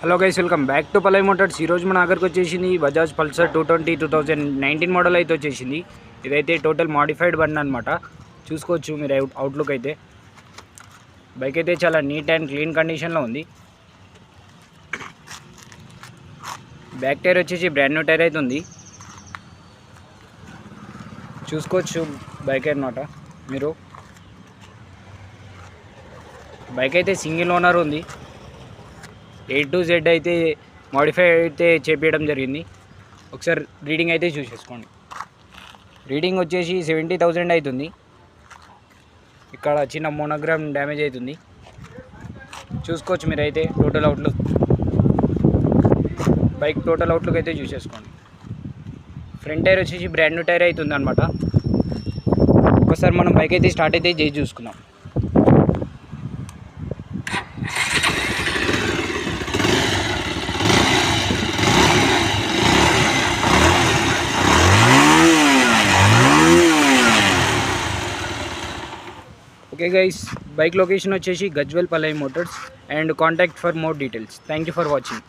Hello guys, welcome back to Palai motors. ఈరోజు మన దగ్గరకు వచ్చేసింది బజాజ్ పల్సర్ 220 2019 మోడల్ అయితే వచ్చేసింది. ఇదైతే టోటల్ మాడిఫైడ్ బండి అనమాట. చూసుకోవచ్చు మీరు అవుట్లుక్ అయితే. బైక్ అయితే చాలా నీట్ అండ్ క్లీన్ కండిషన్లో ఉంది. బ్యాక్ టైర్ వచ్చేసి బ్రాండ్ న్యూ టైర్ అయితే ఉంది. చూసుకోవచ్చు బైక్ అనమాట మీరు. బైక్ అయితే సింగిల్ ఓనర్ ఉంది. A to Z అయితే మాడిఫై అయితే చేపించడం జరిగింది. ఒకసారి రీడింగ్ అయితే చూసేసుకోండి. రీడింగ్ వచ్చేసి 70,000 అవుతుంది. ఇక్కడ చిన్న మోనోగ్రామ్ డ్యామేజ్ అవుతుంది. చూసుకోవచ్చు మీరైతే total outlook. Bike total outlook అయితే చూసేసుకోండి. ఫ్రంట్ టైర్ వచ్చేసి బ్రాండ్ న్యూ టైర్ అవుతుంది అనమాట. ఒకసారి మనం బైక్ అయితే స్టార్ట్ అయితే చేసి చూసుకుందాం. Okay guys, bike location వచ్చేసి Gajwel Palai motors and contact for more details. Thank you for watching.